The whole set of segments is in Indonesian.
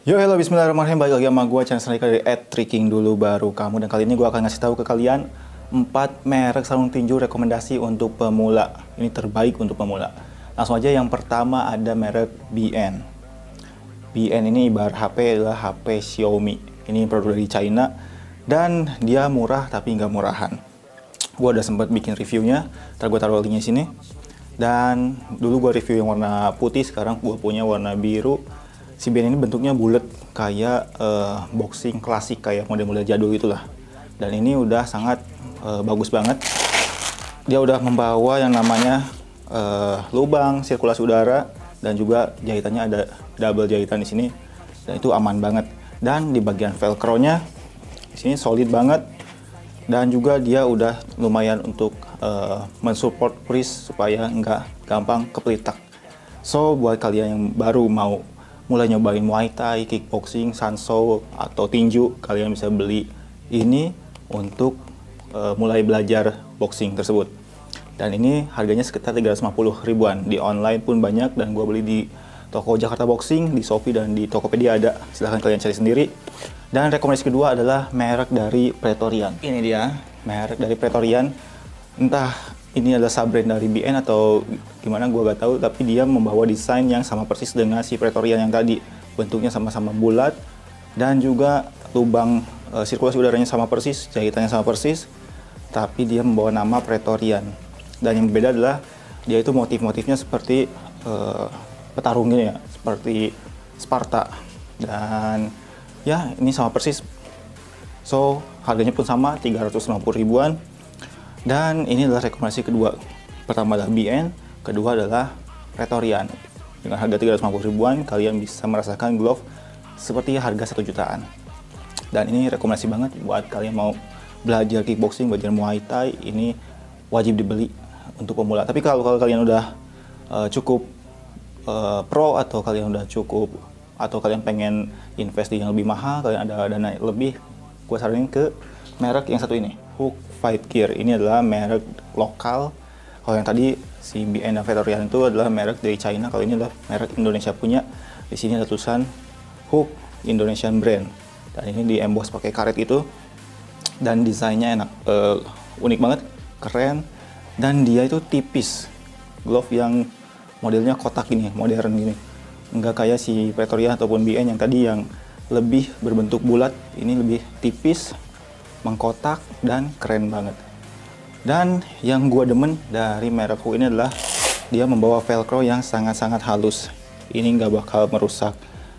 Yo, hello, bismillahirrahmanirrahim. Balik lagi sama gue, channel Senika dari @tricking dulu baru kamu. Dan kali ini gue akan ngasih tahu ke kalian 4 merek sarung tinju rekomendasi untuk pemula. Ini terbaik untuk pemula. Langsung aja, yang pertama ada merek BN. BN ini ibarat HP adalah HP Xiaomi. Ini produk dari China dan dia murah tapi nggak murahan. Gue udah sempat bikin reviewnya, ntar gue taruh linknya sini. Dan dulu gue review yang warna putih, sekarang gue punya warna biru. Si BN ini bentuknya bulat kayak boxing klasik, kayak model-model jadul itulah. Dan ini udah sangat bagus banget. Dia udah membawa yang namanya lubang sirkulasi udara dan juga jahitannya ada double jahitan di sini. Dan itu aman banget. Dan di bagian velcro-nya di sini solid banget. Dan juga dia udah lumayan untuk mensupport wrist supaya nggak gampang kepelitak. So buat kalian yang baru mau mulai nyobain Muay Thai, kickboxing, sanso, atau tinju, kalian bisa beli ini untuk mulai belajar boxing tersebut. Dan ini harganya sekitar 350 ribuan. Di online pun banyak, dan gue beli di toko Jakarta Boxing, di Shopee, dan di Tokopedia ada. Silahkan kalian cari sendiri. Dan rekomendasi kedua adalah merek dari Pretorian. Ini dia, merek dari Pretorian. Entah ini adalah sub-brand dari BN atau gimana, gue gak tahu, tapi dia membawa desain yang sama persis dengan si Pretorian yang tadi. Bentuknya sama-sama bulat, dan juga lubang sirkulasi udaranya sama persis, jahitannya sama persis, tapi dia membawa nama Pretorian. Dan yang berbeda adalah dia itu motif-motifnya seperti petarungnya ya, seperti Sparta. Dan ya, ini sama persis. So, harganya pun sama, 350 ribuan. Dan ini adalah rekomendasi kedua. Pertama adalah BN, kedua adalah Pretorian. Dengan harga 350 ribuan, kalian bisa merasakan glove seperti harga 1 jutaan. Dan ini rekomendasi banget buat kalian mau belajar kickboxing, belajar Muay Thai, ini wajib dibeli untuk pemula. Tapi kalau kalian udah cukup pro, atau kalian udah cukup, atau kalian pengen invest di yang lebih mahal, kalian ada dana lebih, gue saranin ke merek yang satu ini, Hook Fight Gear. Ini adalah merek lokal. Kalau yang tadi si BN dan Pretorian itu adalah merek dari China, kalau ini adalah merek Indonesia punya. Di sini ada tulisan Hook Indonesian Brand. Dan ini di emboss pakai karet itu. Dan desainnya enak, unik banget, keren. Dan dia itu tipis. Glove yang modelnya kotak gini, modern gini. Enggak kayak si Pretorian ataupun BN yang tadi yang lebih berbentuk bulat. Ini lebih tipis, mengkotak, dan keren banget. Dan yang gue demen dari merek Hook ini adalah dia membawa velcro yang sangat-sangat halus. Ini nggak bakal merusak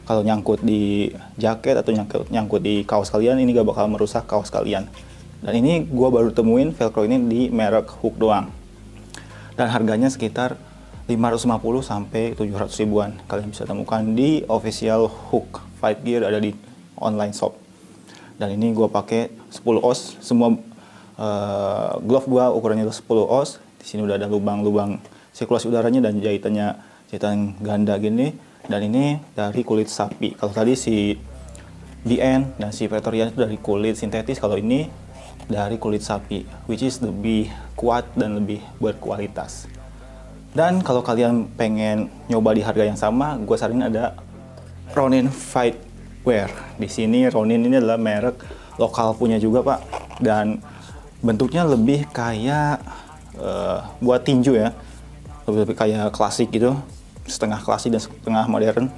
kalau nyangkut di jaket atau nyangkut di kaos kalian. Ini nggak bakal merusak kaos kalian. Dan ini gue baru temuin velcro ini di merek Hook doang. Dan harganya sekitar 550 sampai 700 ribuan. Kalian bisa temukan di official Hook Fight Gear, ada di online shop. Dan ini gue pakai 10 oz. Semua glove gue ukurannya 10 oz. Di sini udah ada lubang-lubang sirkulasi udaranya dan jahitannya jahitan ganda gini. Dan ini dari kulit sapi. Kalau tadi si BN dan si Pretorian itu dari kulit sintetis, kalau ini dari kulit sapi, which is lebih kuat dan lebih berkualitas. Dan kalau kalian pengen nyoba di harga yang sama, gue saranin ada Ronin Fightwear. Di sini Ronin ini adalah merek lokal punya juga, Pak. Dan bentuknya lebih kayak buat tinju ya, lebih kayak klasik gitu, setengah klasik dan setengah modern.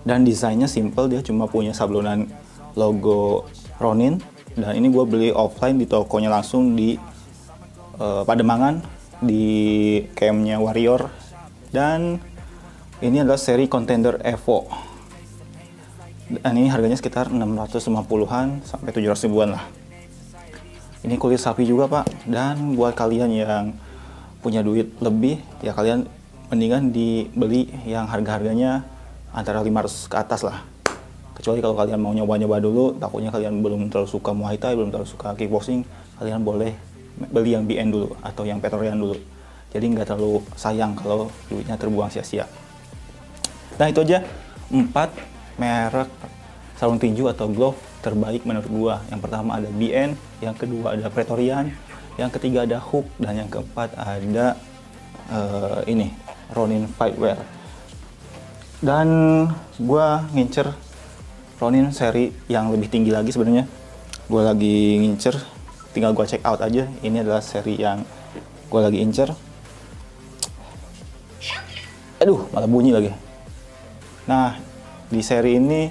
Dan desainnya simple, dia cuma punya sablonan logo Ronin. Dan ini gue beli offline di tokonya langsung di Pademangan, di campnya Warrior. Dan ini adalah seri Contender Evo. Dan ini harganya sekitar 650-an sampai 700 ribuan lah. Ini kulit sapi juga, Pak. Dan buat kalian yang punya duit lebih, ya kalian mendingan dibeli yang harga-harganya antara 500 ke atas lah. Kecuali kalau kalian mau nyoba-nyoba dulu, takutnya kalian belum terlalu suka Muay Thai, belum terlalu suka kickboxing, kalian boleh beli yang BN dulu atau yang Pretorian dulu. Jadi nggak terlalu sayang kalau duitnya terbuang sia-sia. Nah, itu aja 4 merek sarung tinju atau glove terbaik menurut gua. Yang pertama ada BN, yang kedua ada Pretorian, yang ketiga ada Hook, dan yang keempat ada ini Ronin Fightwear. Dan gue ngincer Ronin seri yang lebih tinggi lagi sebenarnya. Gue lagi ngincer, tinggal gue check out aja. Ini adalah seri yang gue lagi incer. Aduh, malah bunyi lagi. Nah, di seri ini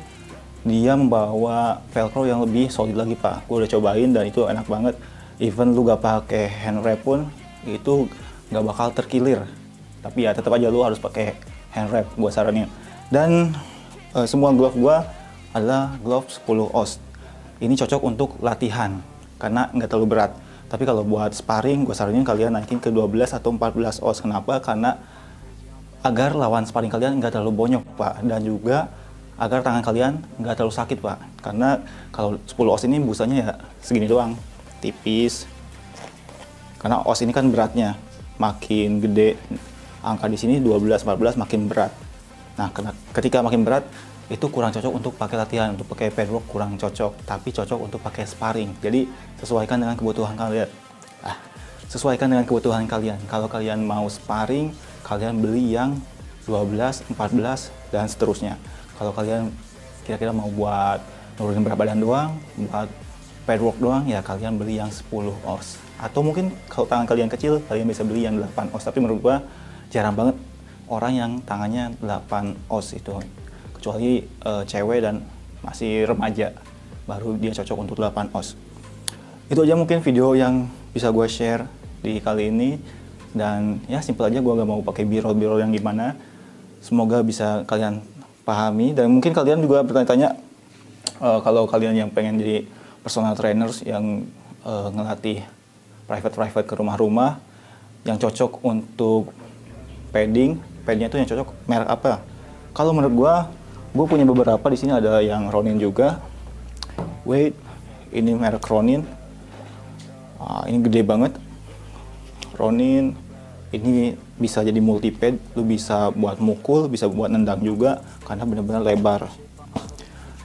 dia membawa velcro yang lebih solid lagi pak. Gue udah cobain dan itu enak banget. Even lu gak pakai hand wrap pun itu gak bakal terkilir. Tapi ya tetap aja lu harus pakai hand wrap, gue saranin. Dan semua glove gue adalah glove 10 oz. Ini cocok untuk latihan karena nggak terlalu berat. Tapi kalau buat sparring, gue saranin kalian naikin ke 12 atau 14 oz. Kenapa? Karena agar lawan sparring kalian nggak terlalu bonyok pak, dan juga agar tangan kalian nggak terlalu sakit pak. Karena kalau 10 oz ini busanya ya segini doang, tipis. Karena oz ini kan beratnya makin gede, angka di sini 12-14 makin berat. Nah, ketika makin berat itu kurang cocok untuk pakai latihan, untuk pakai padwork kurang cocok, tapi cocok untuk pakai sparring. Jadi sesuaikan dengan kebutuhan kalian. Sesuaikan dengan kebutuhan kalian. Kalau kalian mau sparring, kalian beli yang 12, 14 dan seterusnya. Kalau kalian kira-kira mau buat nurunin berat badan doang, buat padwork doang, ya kalian beli yang 10 oz. Atau mungkin kalau tangan kalian kecil, kalian bisa beli yang 8 oz. Tapi menurut gua jarang banget orang yang tangannya 8 oz itu, kecuali cewek dan masih remaja, baru dia cocok untuk 8 oz. Itu aja mungkin video yang bisa gue share di kali ini, dan ya simple aja, gue gak mau pakai b-roll yang gimana. Semoga bisa kalian pahami, dan mungkin kalian juga bertanya-tanya kalau kalian yang pengen jadi personal trainers yang ngelatih private ke rumah-rumah yang cocok untuk padnya itu yang cocok merek apa? Kalau menurut gue punya beberapa di sini. Ada yang Ronin juga. Wait, ini merek Ronin. Ini gede banget. Ronin ini bisa jadi multi pad. Lu bisa buat mukul, bisa buat nendang juga karena benar-benar lebar.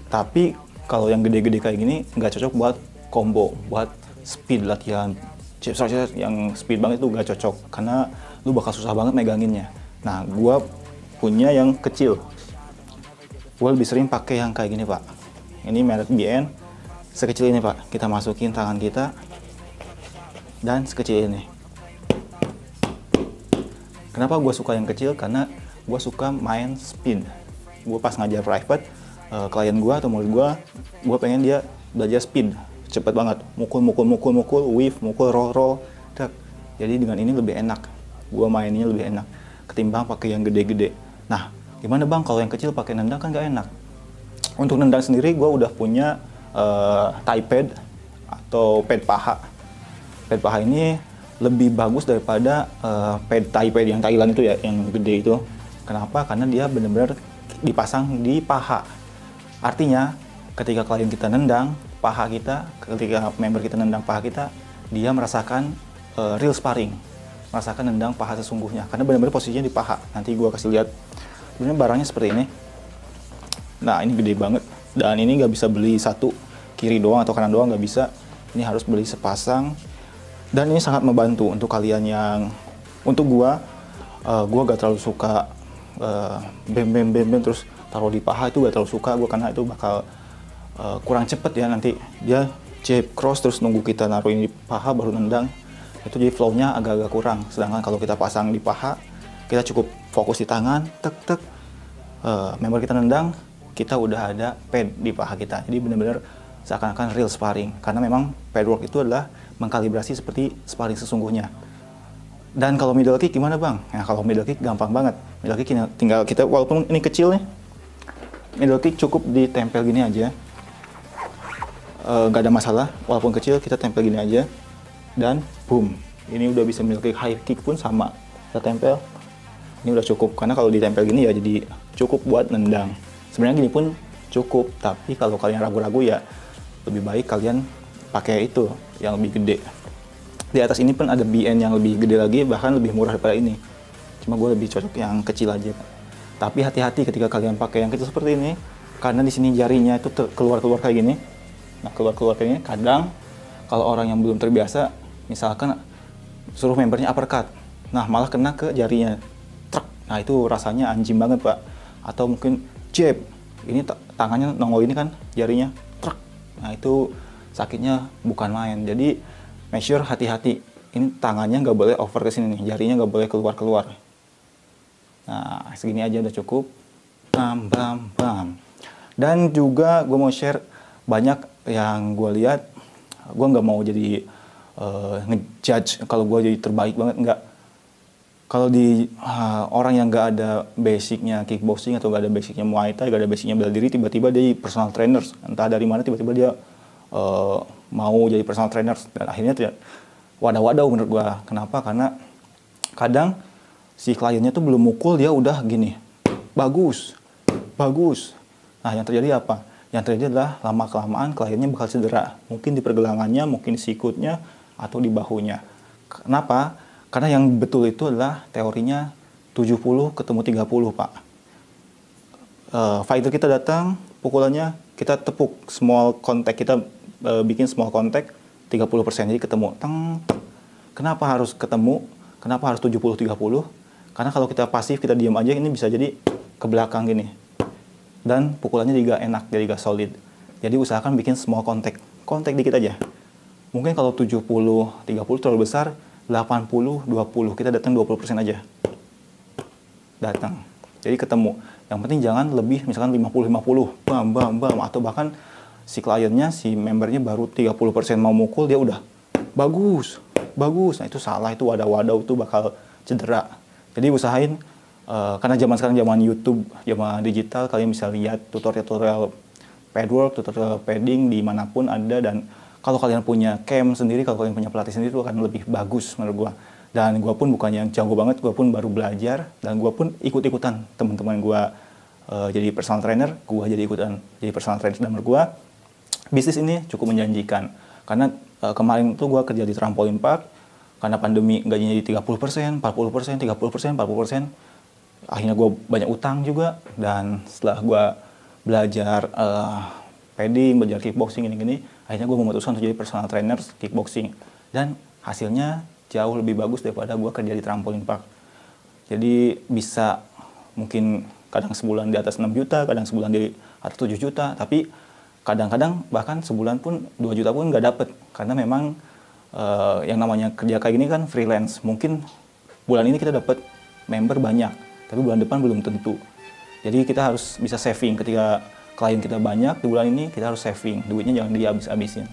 Tapi kalau yang gede-gede kayak gini nggak cocok buat combo, buat speed latihan. Chip yang speed banget itu nggak cocok karena lu bakal susah banget meganginnya. Nah, gue punya yang kecil. Gue lebih sering pakai yang kayak gini pak. Ini merek BN. Sekecil ini pak. Kita masukin tangan kita dan sekecil ini. Kenapa gue suka yang kecil? Karena gue suka main speed. Gue pas ngajar private, klien gue atau murid gue pengen dia belajar speed, cepet banget, mukul, weave, mukul, roll. Jadi dengan ini lebih enak. Gue mainnya lebih enak ketimbang pakai yang gede-gede. Nah, gimana bang kalau yang kecil pakai nendang kan gak enak? Untuk nendang sendiri gue udah punya thigh pad atau pad paha. Pad paha ini lebih bagus daripada thigh pad yang Thailand itu ya, yang gede itu. Kenapa? Karena dia benar-benar dipasang di paha. Artinya ketika klien kita nendang paha kita, ketika member kita nendang paha kita, dia merasakan real sparring, merasakan nendang paha sesungguhnya, karena benar-benar posisinya di paha. Nanti gue kasih lihat. Sebenarnya barangnya seperti ini. Nah, ini gede banget, dan ini nggak bisa beli satu kiri doang atau kanan doang, nggak bisa. Ini harus beli sepasang, dan ini sangat membantu untuk kalian yang, untuk gue gak terlalu suka bem terus taruh di paha, itu gak terlalu suka gue, karena itu bakal kurang cepet ya, nanti dia jab cross terus nunggu kita naruh ini di paha baru nendang, itu jadi flow-nya agak-agak kurang. Sedangkan kalau kita pasang di paha, kita cukup fokus di tangan, member kita nendang, kita udah ada pad di paha kita. Jadi benar-benar seakan-akan real sparring, karena memang padwork itu adalah mengkalibrasi seperti sparring sesungguhnya. Dan kalau middle kick gimana bang? Nah, kalau middle kick gampang banget. Middle kick tinggal kita, walaupun ini kecil nih, middle kick cukup ditempel gini aja, gak ada masalah. Walaupun kecil kita tempel gini aja, dan boom, ini udah bisa middle kick. High kick pun sama, kita tempel, ini udah cukup. Karena kalau ditempel gini ya jadi cukup buat nendang. Sebenarnya gini pun cukup, tapi kalau kalian ragu-ragu ya lebih baik kalian pakai itu yang lebih gede. Di atas ini pun ada BN yang lebih gede lagi, bahkan lebih murah daripada ini. Cuma gue lebih cocok yang kecil aja. Tapi hati-hati ketika kalian pakai yang kecil seperti ini, karena di sini jarinya itu keluar-keluar kayak gini. Nah, keluar-keluar kayak gini, kadang kalau orang yang belum terbiasa, misalkan suruh membernya uppercut, nah malah kena ke jarinya. Truk. Nah, itu rasanya anjing banget, Pak. atau mungkin jab, ini tangannya nongol ini kan jarinya truk. Nah itu sakitnya bukan main. Jadi make sure hati-hati, ini tangannya nggak boleh over ke sini nih, jarinya nggak boleh keluar. Nah segini aja udah cukup. Bam bam bam. Dan juga gue mau share, banyak yang gue lihat, gue nggak mau jadi ngejudge kalau gue jadi terbaik banget, nggak. Kalau di orang yang nggak ada basicnya kickboxing atau nggak ada basicnya Muay Thai, nggak ada basicnya bela diri, tiba-tiba dia jadi personal trainer, entah dari mana tiba-tiba dia mau jadi personal trainer, dan akhirnya tidak wadah-wadah menurut gue. Kenapa? Karena kadang si kliennya tuh belum mukul dia udah gini, bagus. Nah yang terjadi apa? Yang terjadi adalah lama-kelamaan kliennya bakal cedera, mungkin di pergelangannya, mungkin di sikutnya, atau di bahunya. Kenapa? Karena yang betul itu adalah teorinya 70 ketemu 30, Pak. Fighter kita datang, pukulannya kita tepuk, small contact, kita bikin small contact 30%, jadi ketemu. Teng. Kenapa harus ketemu? Kenapa harus 70-30? Karena kalau kita pasif, kita diam aja, ini bisa jadi ke belakang gini. Dan pukulannya juga enak, jadi gak solid. Jadi usahakan bikin small contact. Contact dikit aja. Mungkin kalau 70-30 terlalu besar, 80-20, kita datang 20% aja. Datang. Jadi ketemu. Yang penting jangan lebih, misalkan 50-50, bam, atau bahkan si kliennya, si membernya baru 30% mau mukul, dia udah bagus. Nah itu salah, itu wadah-wadah, itu bakal cedera. Jadi usahain, karena zaman sekarang zaman YouTube, zaman digital, kalian bisa lihat tutorial padwork, tutorial padding dimanapun ada, dan kalau kalian punya camp sendiri, kalau kalian punya pelatih sendiri, itu akan lebih bagus menurut gue. Dan gue pun bukan yang jago banget, gue pun baru belajar, dan gue pun ikut-ikutan teman-teman gue jadi personal trainer, gue jadi ikutan jadi personal trainer. Dan menurut gue, bisnis ini cukup menjanjikan. Karena kemarin tuh gue kerja di trampolin park, karena pandemi gajinya jadi 30%, 40%, 30%, 40%. Akhirnya gue banyak utang juga, dan setelah gue belajar padding, belajar kickboxing, gini-gini, akhirnya gue memutuskan untuk jadi personal trainer kickboxing. Dan hasilnya jauh lebih bagus daripada gue kerja di trampolin park. Jadi bisa mungkin kadang sebulan di atas 6 juta, kadang sebulan di atas 7 juta, tapi kadang-kadang bahkan sebulan pun 2 juta pun nggak dapet. Karena memang yang namanya kerja kayak gini kan freelance. Mungkin bulan ini kita dapat member banyak, tapi bulan depan belum tentu. Jadi kita harus bisa saving. Ketika klien kita banyak di bulan ini, kita harus saving. Duitnya jangan dihabis-habisin.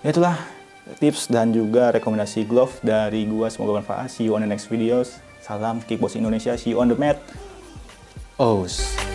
Itulah tips dan juga rekomendasi glove dari gua. Semoga bermanfaat. See you on the next videos. Salam Kickboxing Indonesia. See you on the mat. Os.